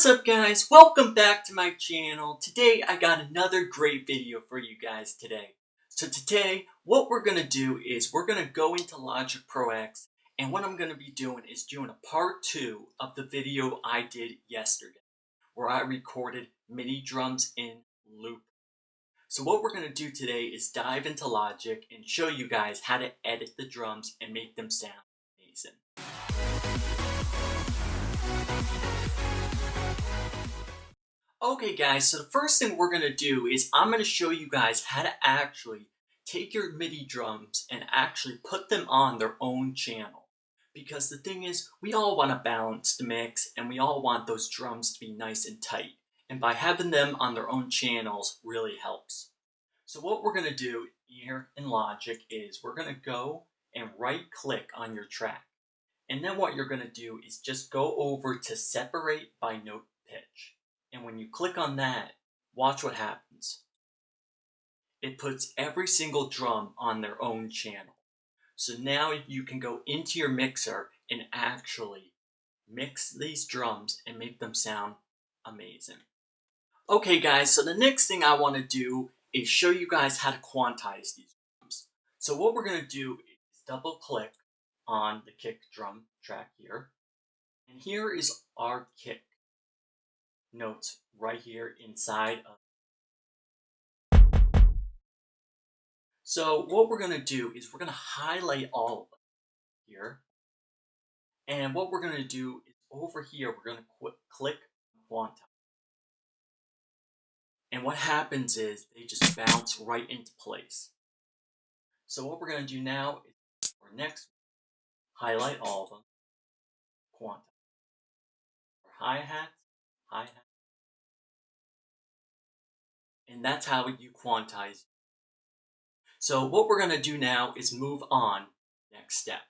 What's up guys? Welcome back to my channel. Today I got another great video for you guys today. So today what we're going to do is we're going to go into Logic Pro X, and what I'm going to be doing is doing a part 2 of the video I did yesterday where I recorded MIDI drums in loop. So what we're going to do today is dive into Logic and show you guys how to edit the drums and make them sound amazing. Okay guys, so the first thing we're going to do is I'm going to show you guys how to actually take your MIDI drums and actually put them on their own channel. Because the thing is, we all want to balance the mix and we all want those drums to be nice and tight. And by having them on their own channels really helps. So what we're going to do here in Logic is we're going to go and right click on your track. And then what you're going to do is just go over to Separate by Note Pitch. And when you click on that, watch what happens. It puts every single drum on their own channel. So now you can go into your mixer and actually mix these drums and make them sound amazing. Okay guys, so the next thing I want to do is show you guys how to quantize these drums. So what we're going to do is double click on the kick drum track here. And here is our kick notes right here inside of. So what we're going to do is we're going to highlight all of them here. And what we're going to do is over here we're going to click quantize. And what happens is they just bounce right into place. So what we're going to do now is for next, highlight all of them, quantize. For hi-hats, hi-hats. And that's how you quantize. So what we're going to do now is move on next step.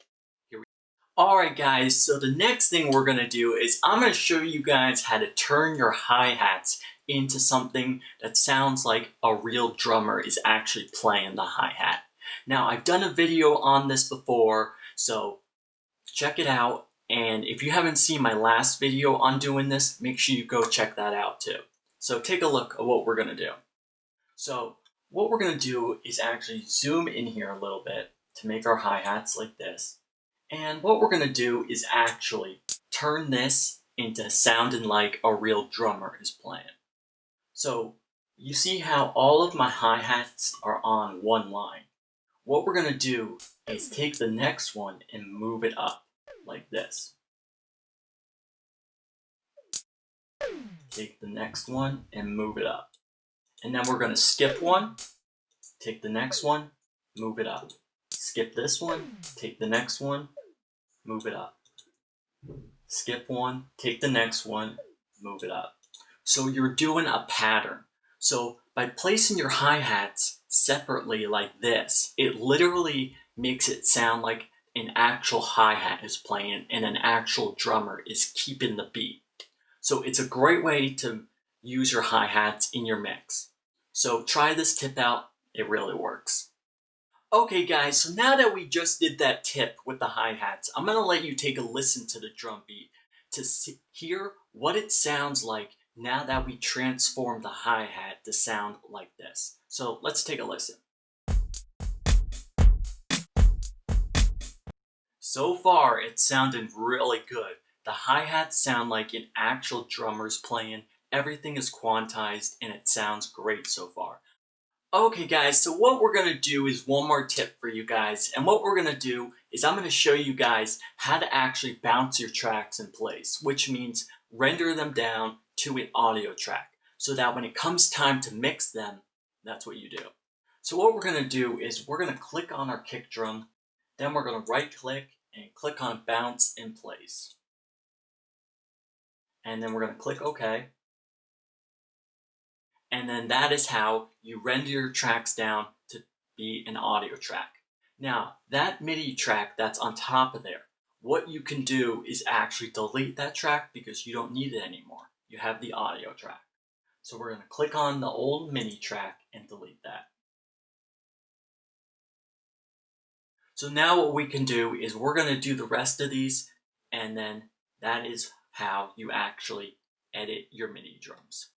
Alright guys, so the next thing we're going to do is I'm going to show you guys how to turn your hi-hats into something that sounds like a real drummer is actually playing the hi-hat. Now I've done a video on this before, so check it out, and if you haven't seen my last video on doing this, make sure you go check that out too. So take a look at what we're going to do. So what we're going to do is actually zoom in here a little bit to make our hi-hats like this. And what we're going to do is actually turn this into sounding like a real drummer is playing. So you see how all of my hi-hats are on one line. What we're going to do is take the next one and move it up like this. Take the next one and move it up. And then we're going to skip one, take the next one, move it up. Skip this one, take the next one, move it up. Skip one, take the next one, move it up. So you're doing a pattern. So by placing your hi-hats separately like this, it literally makes it sound like an actual hi-hat is playing and an actual drummer is keeping the beat. So it's a great way to use your hi-hats in your mix. So try this tip out, it really works. Okay guys, so now that we just did that tip with the hi-hats, I'm going to let you take a listen to the drum beat to hear what it sounds like now that we transformed the hi-hat to sound like this. So let's take a listen. So far it's sounding really good. The hi-hats sound like an actual drummer's playing, everything is quantized, and it sounds great so far. Okay guys, so what we're going to do is one more tip for you guys, and what we're going to do is I'm going to show you guys how to actually bounce your tracks in place, which means render them down to an audio track, so that when it comes time to mix them, that's what you do. So what we're going to do is we're going to click on our kick drum, then we're going to right click and click on bounce in place. And then we're going to click OK. And then that is how you render your tracks down to be an audio track. Now, that MIDI track that's on top of there, what you can do is actually delete that track because you don't need it anymore. You have the audio track. So we're going to click on the old MIDI track and delete that. So now what we can do is we're going to do the rest of these, and then that is how you actually edit your MIDI drums.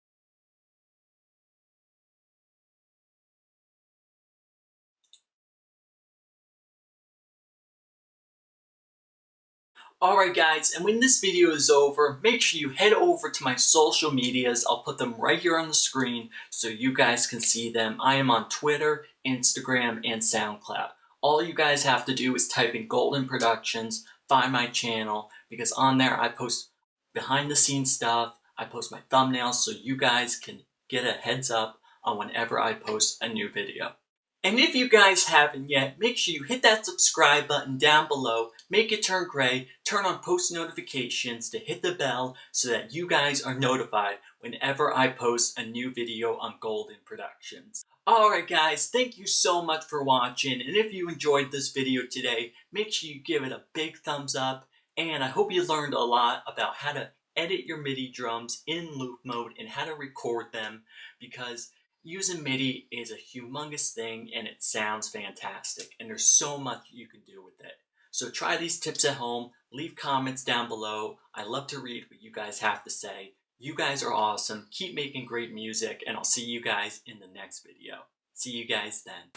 Alright guys, and when this video is over, make sure you head over to my social medias. I'll put them right here on the screen so you guys can see them. I am on Twitter, Instagram, and SoundCloud. All you guys have to do is type in Golden Productions, find my channel, because on there I post behind the scenes stuff, I post my thumbnails so you guys can get a heads up on whenever I post a new video. And if you guys haven't yet, make sure you hit that subscribe button down below, make it turn gray, turn on post notifications to hit the bell so that you guys are notified whenever I post a new video on Golden Productions. Alright guys, thank you so much for watching, and if you enjoyed this video today, make sure you give it a big thumbs up, and I hope you learned a lot about how to edit your MIDI drums in loop mode and how to record them, because using MIDI is a humongous thing and it sounds fantastic, and there's so much you can do with it. So try these tips at home, leave comments down below. I love to read what you guys have to say. You guys are awesome, keep making great music, and I'll see you guys in the next video. See you guys then.